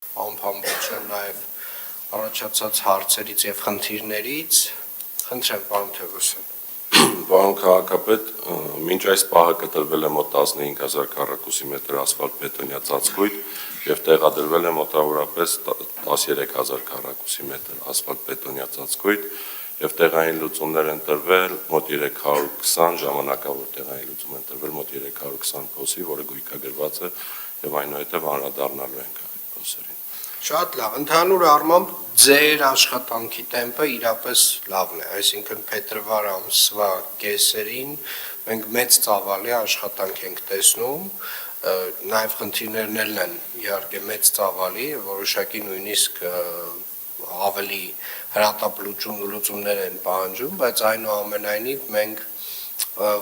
Անփամփության նաև առաջացած հարցերից եւ խնդիրներից, խնդրեմ պարոն Թևոսյան։ Պարոն քաղաքապետ, մինչ այս պահը կտրվել է մոտ 15,000 քառակուսի մետր ասֆալտ բետոնյա ծածկույթ եւ տեղադրվել է մոտավորապես 13,000 քառակուսի մետր ասֆալտ բետոնյա ծածկույթ եւ տեղային լուծումներ են տրվել մոտ 320 ժամանակավոր տեղային լուծում են տրվել մոտ 320 փոսի, որը գույքագրված է եւ այնուհետեւ անդրադառնալու ենք այդ փոսերին։ Շատ լավ, ընդհանուր առմամբ ձեր աշխատանքի տեմպը իրապես լավն է, այսինքն փետրվար ամսվա կեսերին մենք մեծ ծավալի աշխատանք ենք տեսնում, նաև խնդիրներն են իհարկե մեծ ծավալի, որոշակի նույնիսկ ավելի հրատապ լուծումներ են պահանջում, բայց այնուամենայնիվ մենք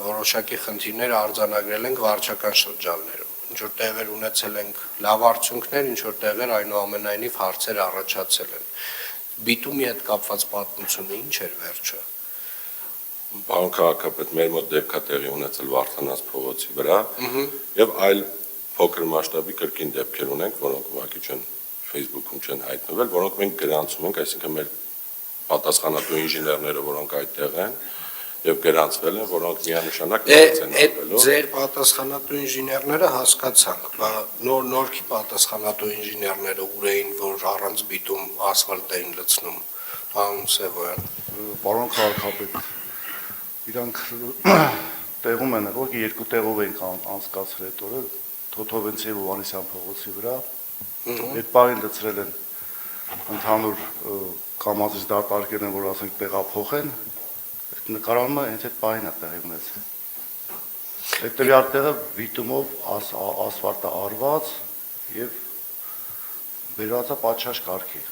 որոշակի խնդիրներ արձանագրել ենք վարչական շրջաններում։ Ինչ որ տեղեր ունեցել ենք լավ արդյունքներ, ինչ որ տեղեր այնուամենայնիվ հարցեր առաջացել են։ Բիտումի հետ կապված պատմությունը ինչ էր վերջը։ Պարոն քաղաքապետ, մեր մոտ դեպք է տեղի ունեցել Վարդանանց փողոցի վրա եւ այլ փոքր մասշտաբի կրկին դեպքեր ունենք, որոնք ուղղակի չեն Facebook-ում չեն հայտնվել, որոնք մենք գրանցում ենք, այսինքն մեր պատասխանատու ինժեներները, որոնք այդտեղ են եւ գրանցվել են, որոնք միանշանակ են ապրելու։ Ձեր պատասխանատու ինժեներները հասկացանք, նորքի պատասխանատու ինժեներները ուր էին, որ առանց բիտում ասֆալտ էին լցնում, պարոն Սևոյան։ Պարոն քաղաքապետ, իրանք տեղում են, որ երկու տեղով ենք անցկացրել այդ օրը, Թոթովենցի եւ Հովհաննիսյան փողոցի վրա, այդ պահին լցրել են ընդհանուր կամազից դատարկել են, որ ասենք տեղափոխեն, նկարահանումը հենց այդ պահին է տեղի ունեցել։ Այդ տվյալ տեղը բիտումով ասֆալտ է արված եւ վերածա պատշաճ կարգի։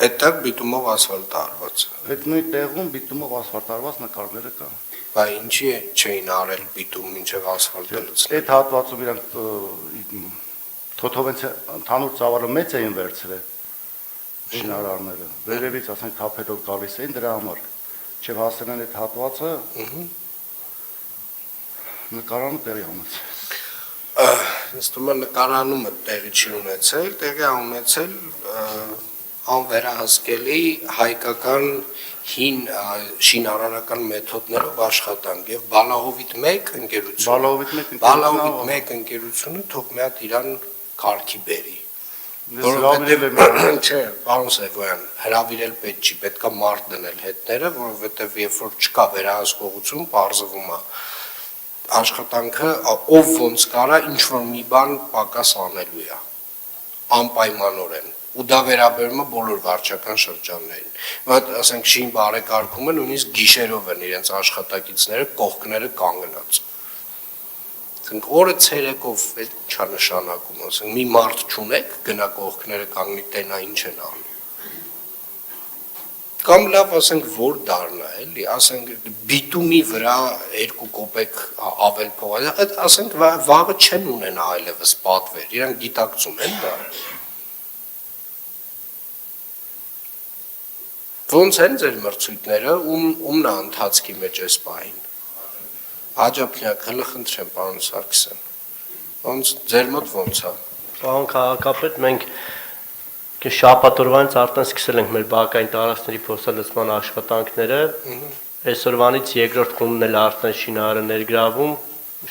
Այդտեղ բիտումով ասֆալտ է արված։ Այդ նույն տեղում բիտումով ասֆալտ արված նկարները կան։ Բա ինչի չէին արել բիտում մինչև ասֆալտը լցնել։ Այդ հատվածում իրանք Թոթովենցի ընդհանուր ծավալը մեծ էին վերցրել շինարարները։ Վերևից ասենք թափելով գալիս էին դրա համար։ Չև հասել են այդ հատվածը, նկարանը տեղի ունեցել։ Ինձ թվում է նկարանումը տեղի չի ունեցել, տեղի է ունեցել անվերահսկելի հայկական հին շինարարական մեթոդներով աշխատանք եւ Բալահովիտ 1 ընկերությունը թող մի հատ իրան կարգի բերի։ Չէ, պարոն Սևոյան, հրավիրել պետք չի, պետքա մարդ դնել հետները, որովհետև երբ որ չկա վերահսկողություն, պարզվում է աշխատանքը ով ոնց կարա ինչ-որ մի բան պակաս անելու է, անպայմանորեն, ու դա վերաբերում է բոլոր վարչական շրջաններին։ Բայց ասենք շին բարեկարգումը նույնիսկ գիշերով են իրենց աշխատակիցները կողքները կանգնած։ Օրը ցերեկով չա նշանակում, ասենք մի մարդ չունեք, գնա կողքները կանգնի տենա ինչ են անում։ Կամ լավ ասենք որ դառնա, էլի, ասենք բիտումի վրա 2 կոպեկ ավել փող, ասենք վաղը չեն ունենա այլևս պատվեր, իրանք գիտակցում են դա։ Ոնց են ձեր մրցույթները, ումն է ընթացքի մեջ այս պահին։ Աջափնյակ, հələ խնդրեմ, պարոն Սարգսյան, ոնց ձեր մոտ ոնց է։ Պարոն քաղաքապետ, մենք շաբաթօրվանից արդեն սկսել ենք մեր բակային տարածքների փորձալուծման աշխատանքները, այսօրվանից երկրորդ խումբն էլ արդեն շինարարը ներգրավում,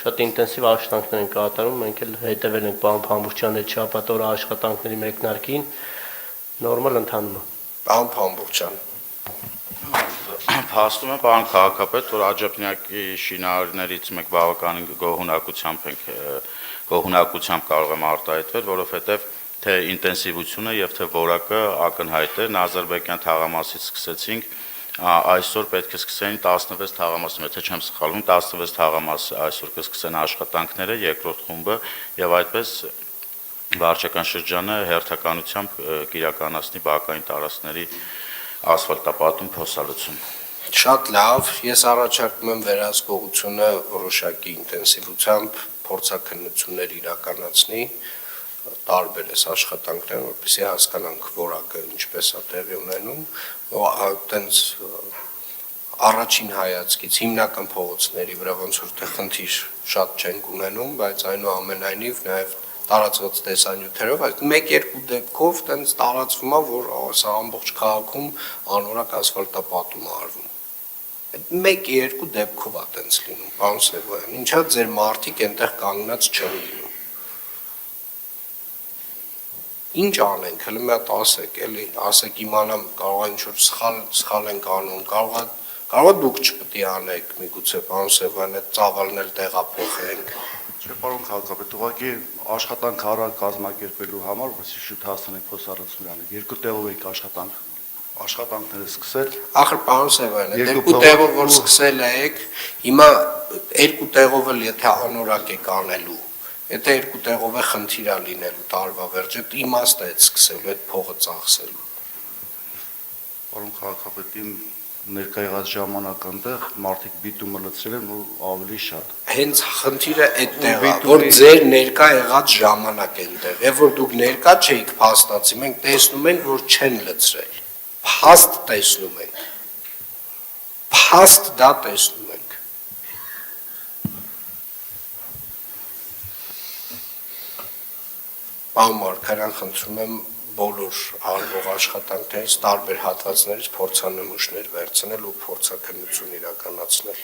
շատ ինտենսիվ աշխատանքներ են կատարում, մենք էլ հետևել ենք պարոն Փամբուշյանի այդ շաբաթօրը աշխատանքների մեկնարկին, նորմալ ընթանում է։ Պարոն Փամբուշյան։ Փաստում է պարոն քաղաքապետ, որ Աջափնյակի շինարարներից մեկ բավականին գոհունակությամբ կարող եմ արտահայտվել, որովհետև թե ինտենսիվությունը եւ թե որակը ակնհայտ է, Նազարբեկյան թաղամասից սկսեցինք, այսօր պետք է սկսեն 16 թաղամասում, եթե չեմ սխալվում, 16 թաղամաս այսօր կսկսեն աշխատանքները, երկրորդ խումբը եւ այդպես վարչական շրջանը հերթականությամբ կիրականացնի բակային տարածքների ասֆալտապատում փոսալուծում։ Շատ լավ, ես առաջարկում եմ վերահսկողությունը որոշակի ինտենսիվությամբ փորձաքննություններ իրականացնի, տարբեր էս աշխատանքներ, որպեսզի հասկանանք որակը ինչպես է տեղի ունենում, այտենց առաջին հայացքից հիմնական փողոցների վրա ոնց որ թե խնդիր շատ չենք ունենում, բայց այնուամենայնիվ նաև տարածված տեսանյութերով, այդ 1-2 դեպքով տենց տարածվում է, որ սա ամբողջ քաղաքում անորակ ասֆալտապատում է արվում։ Այդ 1-2 դեպքով է տենց լինում, պարոն Սևոյան, ինչա ձեր մարդիկ այնտեղ կանգնած չեն լինում։ Ինչ անենք, հələ մի հատ ասեք, էլի, ասեք իմանամ, կարող է ինչ-որ սխալ ենք անում, կարող է դուք չպետք է անեք, միգուցե պարոն Սևոյան, այդ ծավալն էլ տեղափոխենք։ Չէ, պարոն քաղաքապետ, ուղղակի աշխատանք առանց կազմակերպելու համար, որպեսզի շուտ հասնենք փոխհարցումությանը, 2 տեղով եք աշխատանքները սկսել։ Ախր պարոն Սևոյան, այդ 2 տեղով որ սկսել եք, հիմա 2 տեղով էլ եթե անորակ եք անելու, եթե 2 տեղով է խնդիր լինելու տարվա վերջը, իմաստ է այդ սկսելու, այդ փողը ծախսելու։ Պարոն քաղաքապետ, իմ ներկա եղած ժամանակ այնտեղ մարդիկ բիտումը լցրել են ու ավելի շատ։ Հենց խնդիրը այդտեղ է, որ ձեր ներկա եղած ժամանակ այնտեղ, եւ որ դուք ներկա չէիք փաստացի, մենք տեսնում ենք, որ չեն լցրել։ Փաստ տեսնում ենք։ Փաստ դա տեսնում ենք։ Պարոն Մարգարյան, խնդրում եմ բոլոր արվող աշխատանքներից տարբեր հատվածներից փորձանմուշներ վերցնել ու փորձաքննություն իրականացնել։